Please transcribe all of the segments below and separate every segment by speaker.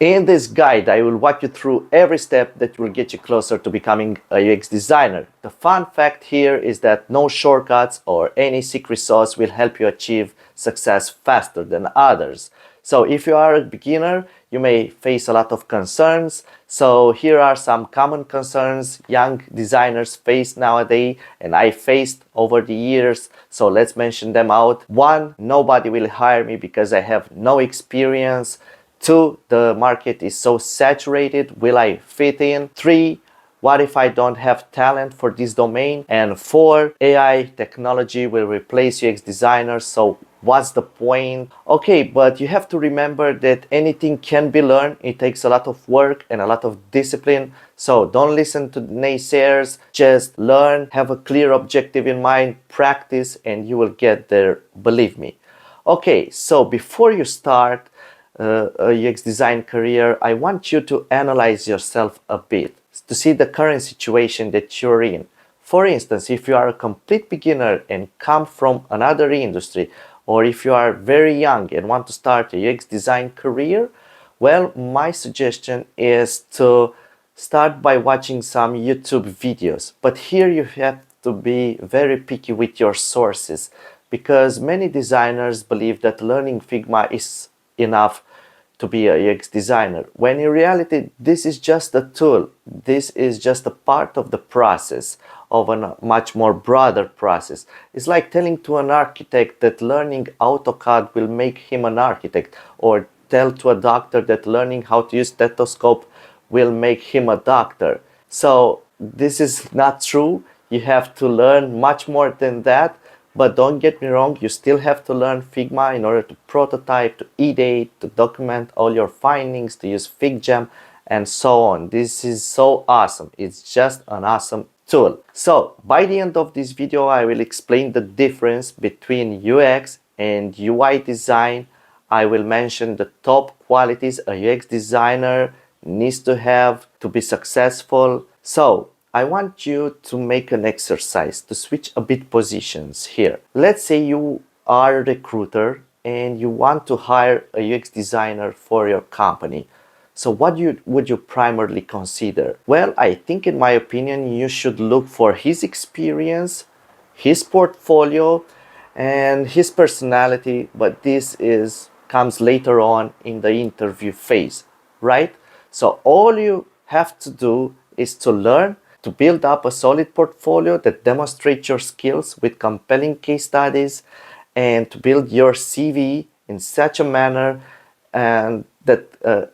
Speaker 1: In this guide, I will walk you through every step that will get you closer to becoming a UX designer. The fun fact here is that no shortcuts or any secret sauce will help you achieve success faster than others. So if you are a beginner, you may face a lot of concerns. So here are some common concerns young designers face nowadays and I faced over the years. So let's mention them out. 1, nobody will hire me because I have no experience. 2, the market is so saturated, will I fit in? 3, what if I don't have talent for this domain? And 4, AI technology will replace UX designers, so what's the point? Okay, but you have to remember that anything can be learned. It takes a lot of work and a lot of discipline. So don't listen to naysayers, just learn, have a clear objective in mind, practice, and you will get there, believe me. Okay, so before you start, a UX design career, I want you to analyze yourself a bit to see the current situation that you're in. For instance, if you are a complete beginner and come from another industry, or if you are very young and want to start a UX design career, well, my suggestion is to start by watching some YouTube videos. But here you have to be very picky with your sources because many designers believe that learning Figma is enough to be a UX designer, when in reality this is just a tool. This is just a part of the process, of a much more broader process. It's like telling to an architect that learning AutoCAD will make him an architect, or tell to a doctor that learning how to use stethoscope will make him a doctor. So this is not true. You have to learn much more than that. But don't get me wrong, you still have to learn Figma in order to prototype, to ideate, to document all your findings, to use FigJam, and so on. This is so awesome. It's just an awesome tool. So by the end of this video, I will explain the difference between UX and UI design. I will mention the top qualities a UX designer needs to have to be successful. So I want you to make an exercise to switch a bit positions here. Let's say you are a recruiter and you want to hire a UX designer for your company. So what would you primarily consider? Well, I think in my opinion, you should look for his experience, his portfolio, and his personality, but this comes later on in the interview phase, right? So all you have to do is to learn to build up a solid portfolio that demonstrates your skills with compelling case studies, and to build your CV in such a manner and that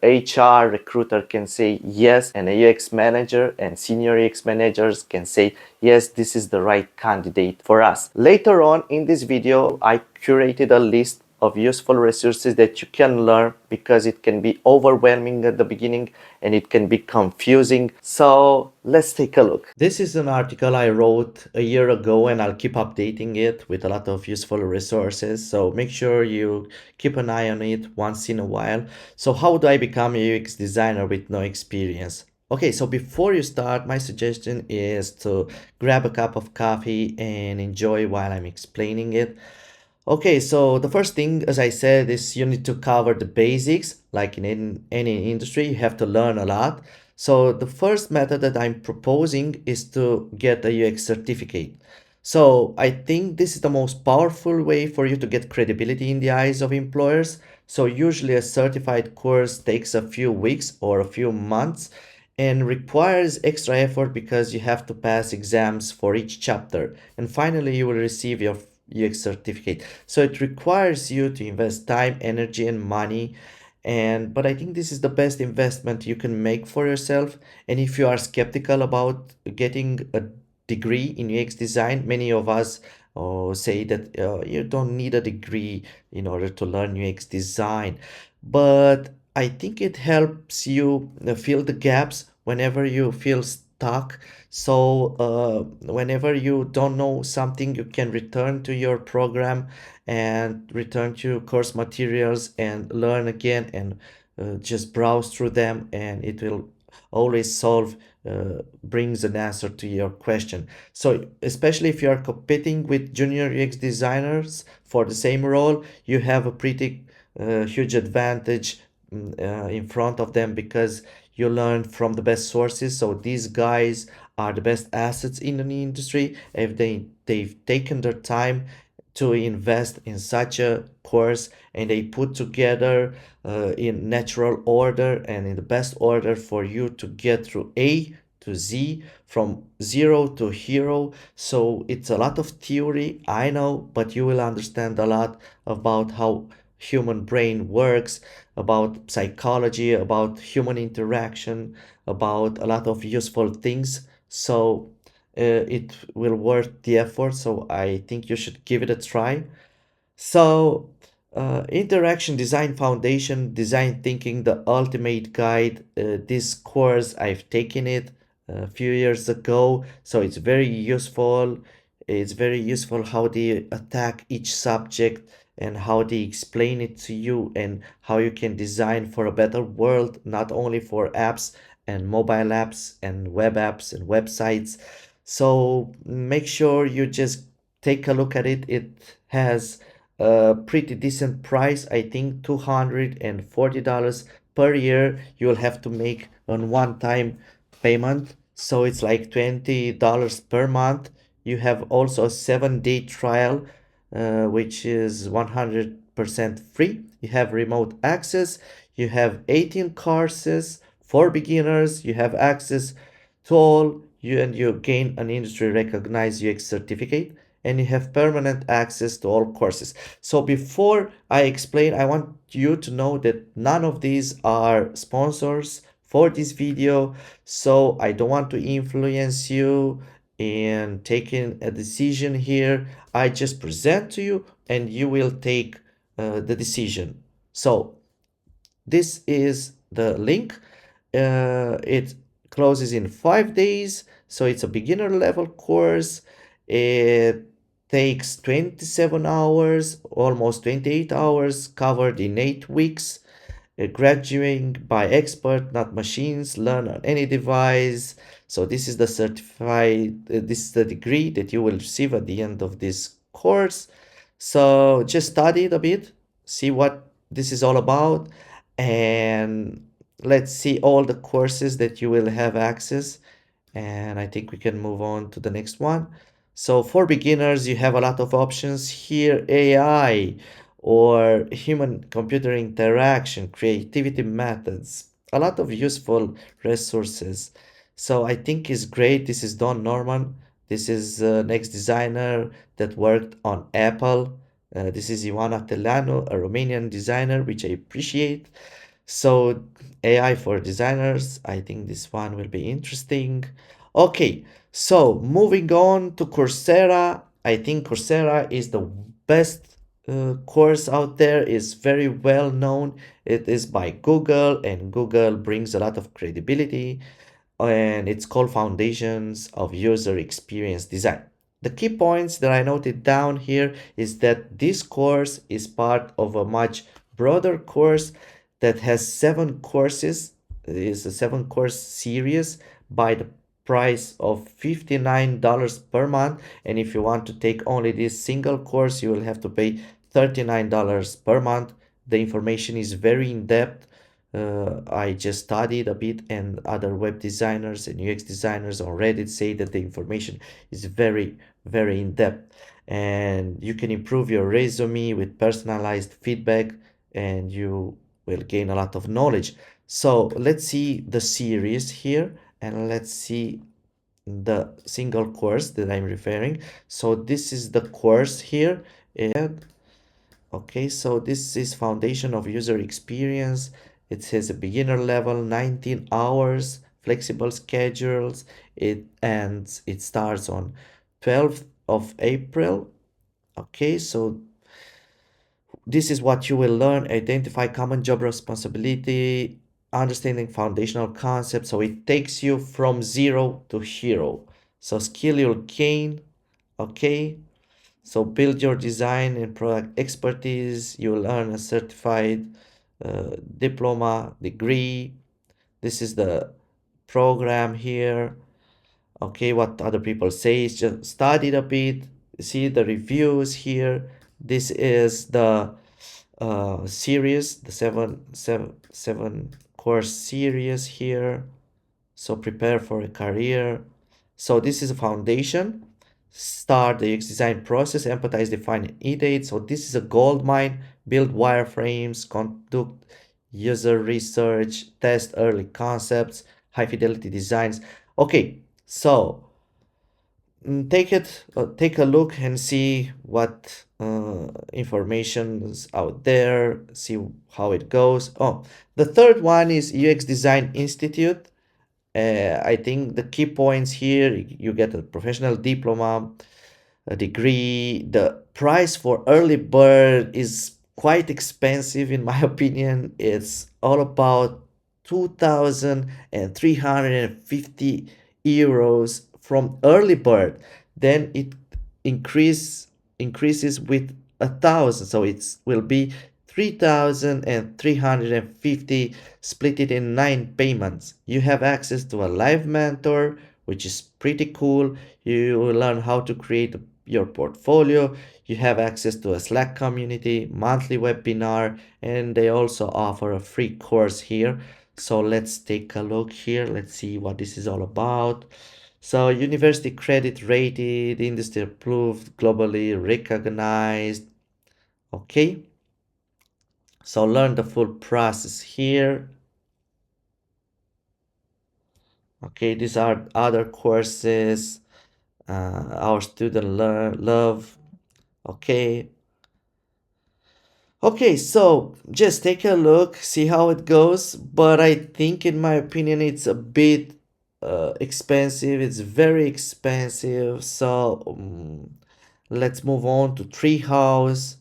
Speaker 1: HR recruiter can say yes, and a UX manager and senior UX managers can say yes, this is the right candidate for us. Later on in this video, I curated a list of useful resources that you can learn, because it can be overwhelming at the beginning and it can be confusing. So let's take a look. This is an article I wrote a year ago and I'll keep updating it with a lot of useful resources. So make sure you keep an eye on it once in a while. So how do I become a UX designer with no experience? Okay, so before you start, my suggestion is to grab a cup of coffee and enjoy while I'm explaining it. Okay, so the first thing, as I said, is you need to cover the basics. Like in any industry, you have to learn a lot. So the first method that I'm proposing is to get a UX certificate. So I think this is the most powerful way for you to get credibility in the eyes of employers. So usually a certified course takes a few weeks or a few months and requires extra effort because you have to pass exams for each chapter. And finally, you will receive your UX certificate. So it requires you to invest time, energy, and money. But I think this is the best investment you can make for yourself. And if you are skeptical about getting a degree in UX design, many of us say that you don't need a degree in order to learn UX design. But I think it helps you fill the gaps whenever you feel stuck. So whenever you don't know something, you can return to your program and return to course materials and learn again, and just browse through them, and it will always brings an answer to your question. So especially if you are competing with junior UX designers for the same role, you have a pretty huge advantage in front of them because you learn from the best sources. So these guys are the best assets in the industry. If they've taken their time to invest in such a course, and they put together in natural order and in the best order for you to get through A to Z, from zero to hero. So it's a lot of theory, I know, but you will understand a lot about how human brain works, about psychology, about human interaction, about a lot of useful things. So it will worth the effort. So I think you should give it a try. So, Interaction Design Foundation, Design Thinking, the Ultimate Guide. This course, I've taken it a few years ago, so it's very useful. It's very useful how they attack each subject and how they explain it to you and how you can design for a better world, not only for apps and mobile apps and web apps and websites. So make sure you just take a look at it. It has a pretty decent price. I think $240 per year. You'll have to make on one-time payment. So it's like $20 per month. You have also a 7-day trial, which is 100% free. You have remote access. You have 18 courses for beginners. You have access to all you, and you gain an industry recognized UX certificate, and you have permanent access to all courses. So before I explain, I want you to know that none of these are sponsors for this video. So I don't want to influence you in taking a decision here. I just present to you and you will take the decision. So this is the link. It closes in 5 days, so it's a beginner level course. It takes 27 hours, almost 28 hours, covered in 8 weeks. Graduating by expert, not machines, learn on any device. So this is the this is the degree that you will receive at the end of this course. So just study it a bit, see what this is all about, and let's see all the courses that you will have access. And I think we can move on to the next one. So for beginners, you have a lot of options here: AI or human computer interaction, creativity methods, a lot of useful resources. So I think is great. This is Don Norman. This is next designer that worked on Apple. This is Ioana Telanu, a Romanian designer, which I appreciate. So AI for designers, I think this one will be interesting. Okay, so moving on to Coursera. I think Coursera is the best course out there, is very well known. It is by Google, and Google brings a lot of credibility, and it's called Foundations of User Experience Design. The key points that I noted down here is that this course is part of a much broader course that has 7 courses. It is a 7 course series by the price of $59 per month. And if you want to take only this single course, you will have to pay $39 per month. The information is very in depth. I just studied a bit, and other web designers and UX designers on Reddit say that the information is very, very in depth. And you can improve your resume with personalized feedback, and you will gain a lot of knowledge. So let's see the series here, and let's see the single course that I'm referring. So this is the course here. And okay, so this is Foundation of User Experience. It says a beginner level, 19 hours, flexible schedules. It starts on 12th of April. Okay, so this is what you will learn: identify common job responsibility, understanding foundational concepts. So it takes you from zero to hero. So skill you'll gain. Okay, so build your design and product expertise. You will earn a certified diploma degree. This is the program here. Okay, what other people say is just study it a bit, see the reviews here. This is the series, the seven course series here. So prepare for a career. So this is a foundation. Start the UX design process, empathize, define, and iterate. So this is a gold mine. Build wireframes, conduct user research, test early concepts, high fidelity designs. Okay, so take a look and see what information is out there, see how it goes. Oh, the third one is UX Design Institute. I think the key points here, you get a professional diploma, a degree. The price for early bird is quite expensive, in my opinion. It's all about 2,350 euros from early bird. Then it increase increases with 1,000, so it will be 3,350 split it in 9 payments. You have access to a live mentor, which is pretty cool. You will learn how to create your portfolio. You have access to a Slack community, monthly webinar, and they also offer a free course here. So let's take a look here. Let's see what this is all about. So university credit rated, industry approved, globally recognized. Okay. So learn the full process here. Okay, these are other courses our student love. Okay. Okay, so just take a look, see how it goes. But I think, in my opinion, it's a bit expensive. It's very expensive. So let's move on to Treehouse.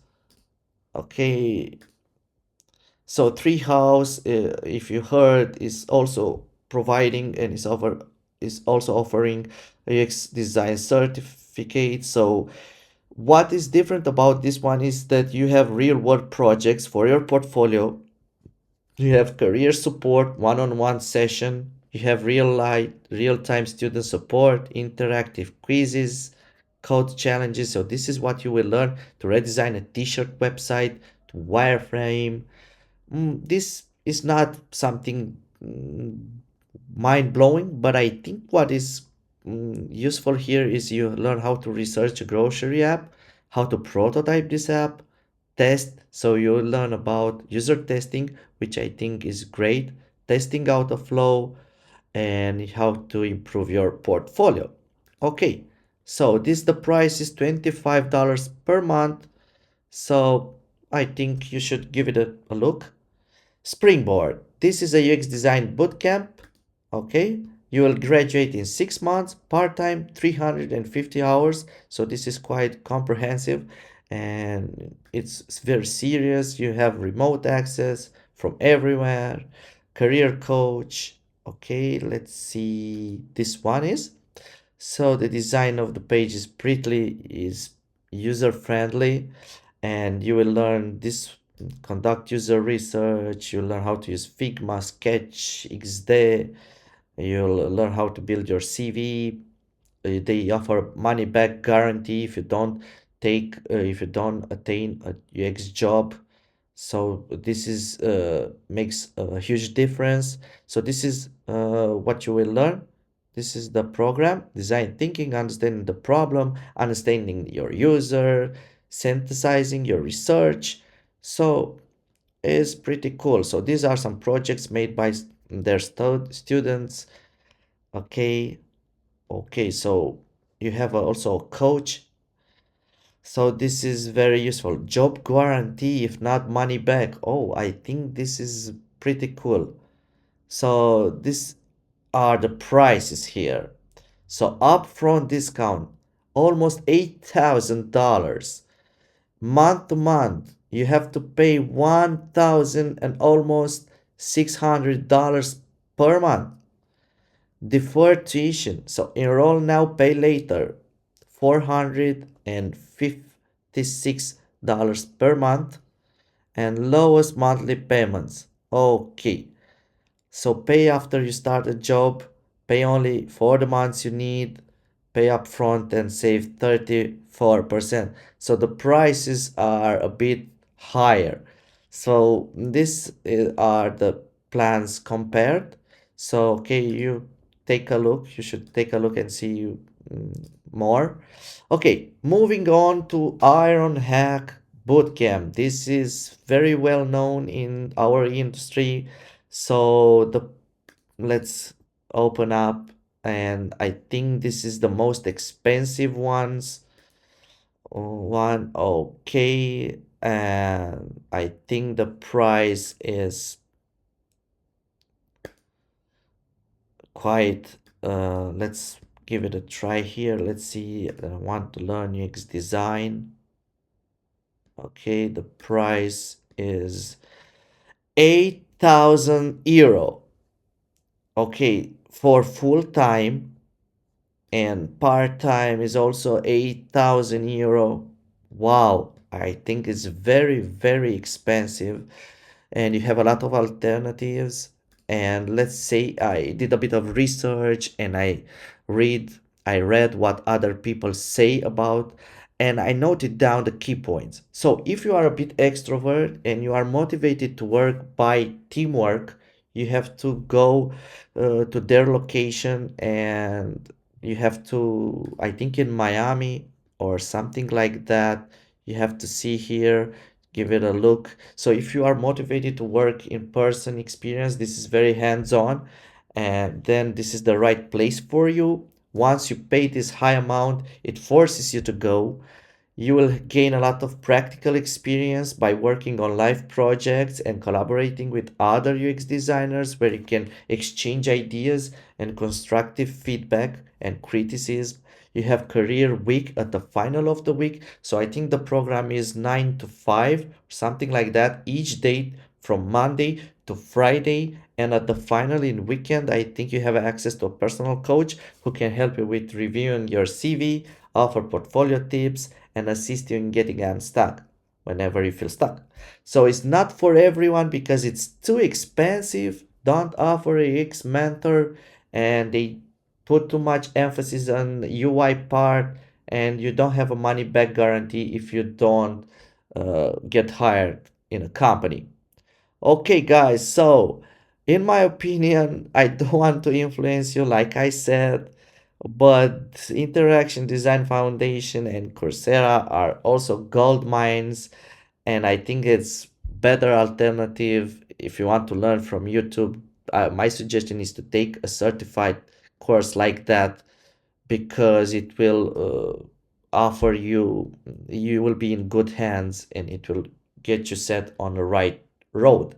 Speaker 1: Okay, so Treehouse, if you heard, is also providing and is also offering a UX design certificate. So what is different about this one is that you have real world projects for your portfolio. You have career support, one-on-one session. You have real-time student support, interactive quizzes, code challenges. So this is what you will learn to redesign a t-shirt website, to wireframe. This is not something mind-blowing, but I think what is useful here is you learn how to research a grocery app, how to prototype this app, test. So you learn about user testing, which I think is great, testing out of flow, and how to improve your portfolio. Okay, so the price is $25 per month. So I think you should give it a look. Springboard. This is a UX design bootcamp. Okay, you will graduate in 6 months, part-time, 350 hours. So this is quite comprehensive and it's very serious. You have remote access from everywhere, career coach. Okay, let's see. This one is. So the design of the page is user friendly, and you will learn this, conduct user research. You'll learn how to use Figma, Sketch, XD. You'll learn how to build your CV. They offer money back guarantee if you don't attain a UX job. So this is makes a huge difference. So this is what you will learn. This is the program: design thinking, understanding the problem, understanding your user, synthesizing your research. So it's pretty cool. So these are some projects made by their students. Okay. Okay, so you have also a coach. So this is very useful. Job guarantee, if not money back. Oh, I think this is pretty cool. So these are the prices here. So upfront discount, almost $8,000. Month to month, you have to pay 1,000 and almost $600 per month. Deferred tuition. So enroll now, pay later. $456 per month and lowest monthly payments. Okay. So pay after you start a job, pay only for the months you need, pay upfront and save 34%. So the prices are a bit higher. So this are the plans compared. So okay, you take a look. You should take a look and see more. Okay, moving on to Ironhack Bootcamp. This is very well known in our industry. So the let's open up, and I think this is the most expensive one. Okay, and I think the price is quite let's give it a try here. Let's see. I want to learn UX design. Okay, the price is 8,000 euro. Okay, for full time, and part time is also 8,000 euro. Wow, I think it's very, very expensive, and you have a lot of alternatives. And let's say I did a bit of research and read I read what other people say about, and I noted down the key points. So if you are a bit extrovert and you are motivated to work by teamwork, you have to go to their location, and you have to, I think in Miami or something like that. You have to see here, give it a look. So if you are motivated to work in person experience, this is very hands-on, and then this is the right place for you. Once you pay this high amount, it forces you to go. You will gain a lot of practical experience by working on live projects and collaborating with other UX designers, where you can exchange ideas and constructive feedback and criticism. You have career week at the final of the week. So I think the program is 9 to 5, something like that, each day from Monday to Friday. And at the final in weekend, I think you have access to a personal coach who can help you with reviewing your CV, offer portfolio tips, and assist you in getting unstuck whenever you feel stuck. So it's not for everyone because it's too expensive. Don't offer a UX mentor, and they put too much emphasis on the UI part, and you don't have a money back guarantee if you don't get hired in a company. Okay, guys, so in my opinion, I don't want to influence you, like I said, but Interaction Design Foundation and Coursera are also gold mines, and I think it's better alternative if you want to learn from YouTube. My suggestion is to take a certified course like that, because it will offer you, you will be in good hands, and it will get you set on the right road.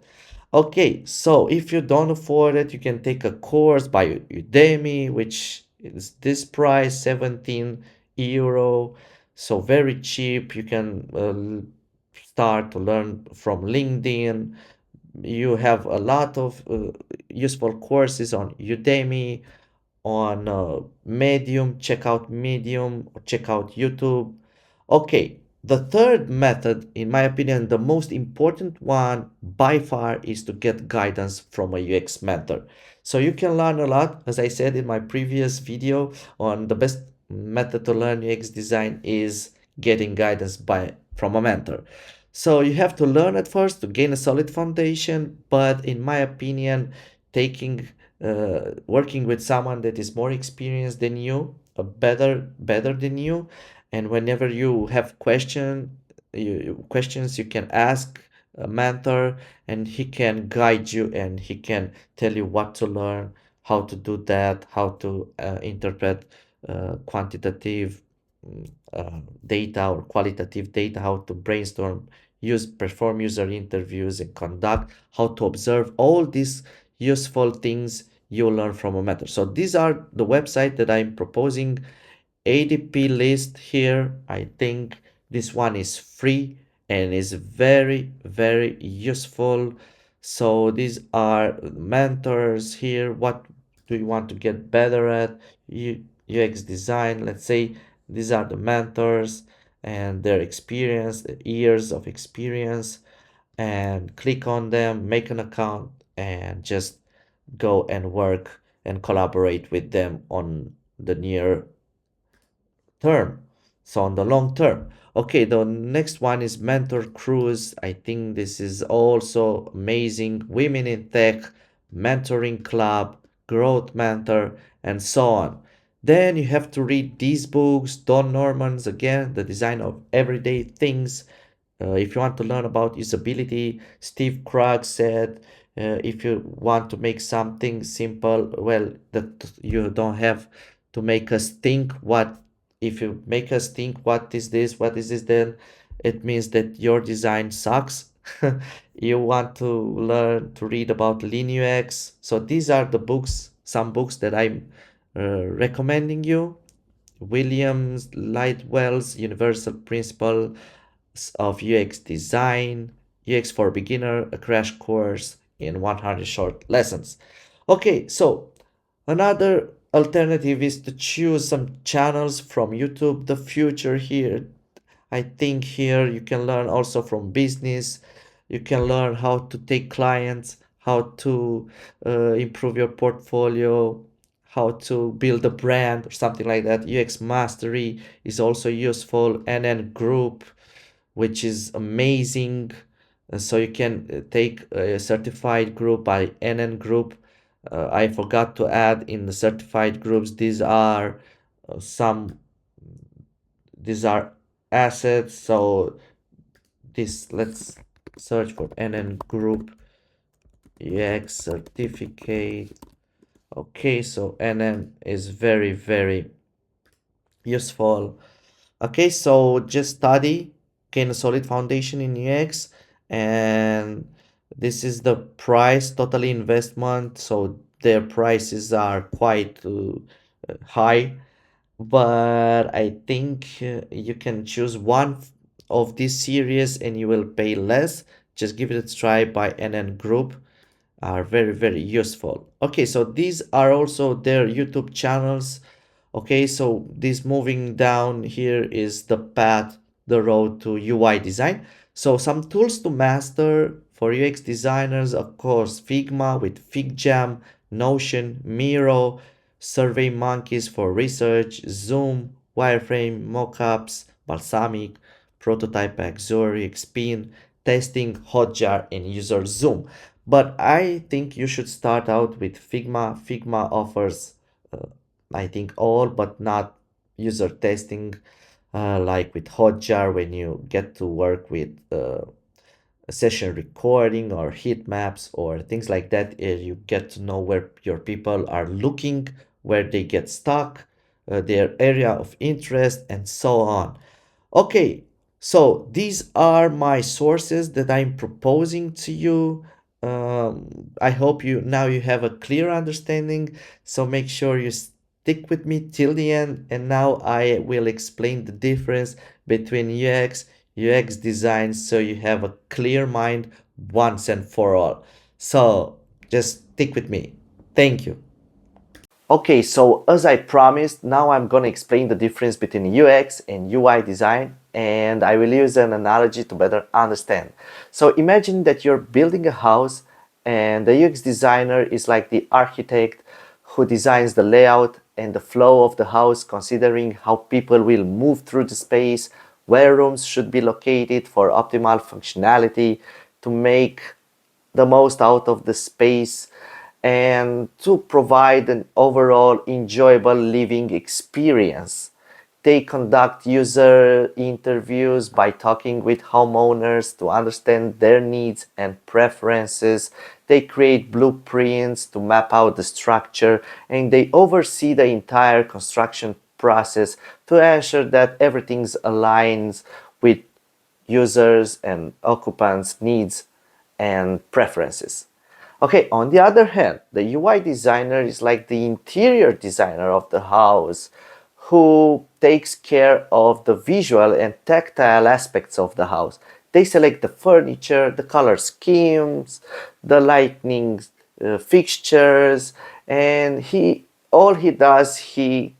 Speaker 1: Okay, so if you don't afford it, you can take a course by Udemy, which is this price, 17 euro. So very cheap. You can start to learn from LinkedIn. You have a lot of useful courses on Udemy, on Medium. Check out Medium, or check out YouTube. Okay, the third method, in my opinion, the most important one by far, is to get guidance from a UX mentor. So you can learn a lot. As I said in my previous video, on the best method to learn UX design is getting guidance from a mentor. So you have to learn at first to gain a solid foundation, but in my opinion, taking working with someone that is more experienced than you, better than you, and whenever you have questions, you can ask a mentor, and he can guide you, and he can tell you what to learn, how to do that, how to interpret quantitative data or qualitative data, how to brainstorm, perform user interviews, and conduct, how to observe all these useful things you learn from a mentor. So these are the website that I'm proposing. ADP list here. I think this one is free and is very, very useful. So these are mentors here. What do you want to get better at? UX design, let's say. These are the mentors and their experience, the years of experience, and click on them, make an account, and just go and work and collaborate with them on the near term. So on the long term. Okay, the next one is Mentor Cruise. I think this is also amazing. Women in Tech, Mentoring Club, Growth Mentor, and so on. Then you have to read these books, Don Norman's again, The Design of Everyday Things. If you want to learn about usability, Steve Krug said, if you want to make something simple, well, that you don't have to make us think what, if you make us think what is this, then it means that your design sucks. You want to learn to read about Linux. So these are the books, some books that I'm recommending you. Williams Lightwell's Universal Principle of UX Design, UX for Beginner, a crash course in 100 short lessons. Okay, so another alternative is to choose some channels from YouTube. The future here, I think here you can learn also from business. You can learn how to take clients, how to improve your portfolio, how to build a brand or something like that. UX mastery is also useful. NN group, which is amazing. So you can take a certified group by NN group. I forgot to add in the certified groups, some these are assets. So this, let's search for NN group UX certificate. Okay, so NN is very, very useful. Okay, so just study, gain a solid foundation in UX, and this is the price, totally investment. So their prices are quite high, but I think you can choose one of this series and you will pay less. Just give it a try by NN Group, are very, very useful. Okay, so these are also their YouTube channels. Okay, so this moving down here is the path, the road to UI design. So some tools to master for UX designers, of course, Figma with FigJam, Notion, Miro, Survey Monkeys for research, Zoom, Wireframe, Mockups, Balsamic, Prototype, Xori, Xpin, testing, Hotjar, and user Zoom. But I think you should start out with Figma. Figma offers, I think, all but not user testing, like with Hotjar when you get to work with session recording or heat maps or things like that. You get to know where your people are looking, where they get stuck, their area of interest, and so on. Okay, so these are my sources that I'm proposing to you. I hope you have a clear understanding. So make sure you stick with me till the end. And now I will explain the difference between UX design, so you have a clear mind once and for all. So just stick with me. Thank you. Okay, so as I promised, now I'm gonna explain the difference between UX and UI design, and I will use an analogy to better understand. So imagine that you're building a house and the UX designer is like the architect who designs the layout and the flow of the house, considering how people will move through the space, where rooms should be located for optimal functionality, to make the most out of the space and to provide an overall enjoyable living experience. They conduct user interviews by talking with homeowners to understand their needs and preferences. They create blueprints to map out the structure, and they oversee the entire construction process to ensure that everything aligns with users and occupants' needs and preferences. Okay, on the other hand, the UI designer is like the interior designer of the house who takes care of the visual and tactile aspects of the house. They select the furniture, the color schemes, the lighting fixtures, and he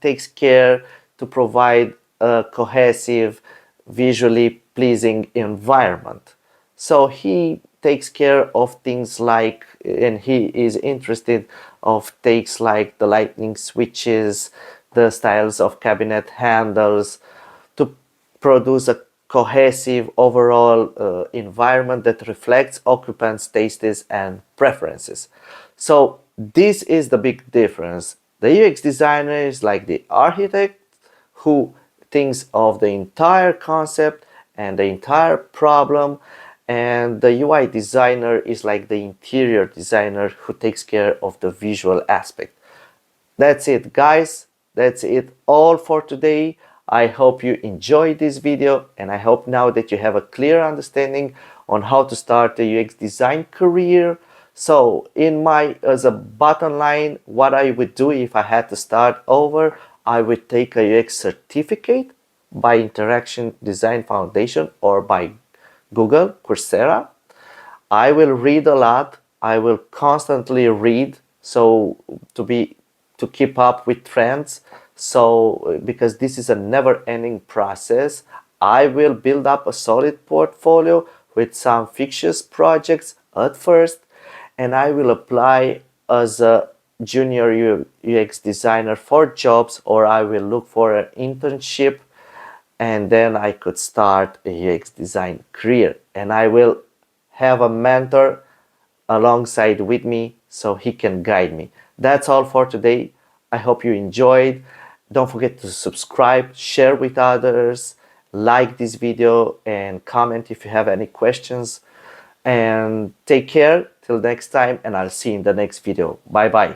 Speaker 1: takes care to provide a cohesive, visually pleasing environment. So he takes care of things like, and he is interested of takes like the lightning switches, the styles of cabinet handles, to produce a cohesive overall environment that reflects occupants' tastes and preferences. So this is the big difference. The UX designer is like the architect who thinks of the entire concept and the entire problem, and the UI designer is like the interior designer who takes care of the visual aspect. That's it, guys. That's it all for today. I hope you enjoyed this video, and I hope now that you have a clear understanding on how to start a UX design career. So as a bottom line, what I would do if I had to start over, I would take a UX certificate by Interaction Design Foundation or by Google, Coursera. I will read a lot. I will constantly read, so to keep up with trends. So because this is a never-ending process, I will build up a solid portfolio with some fictitious projects at first, and I will apply as a junior UX designer for jobs, or I will look for an internship, and then I could start a UX design career, and I will have a mentor alongside with me so he can guide me. That's all for today. I hope you enjoyed. Don't forget to subscribe, share with others, like this video, and comment if you have any questions. And take care till next time, and I'll see you in the next video. Bye bye.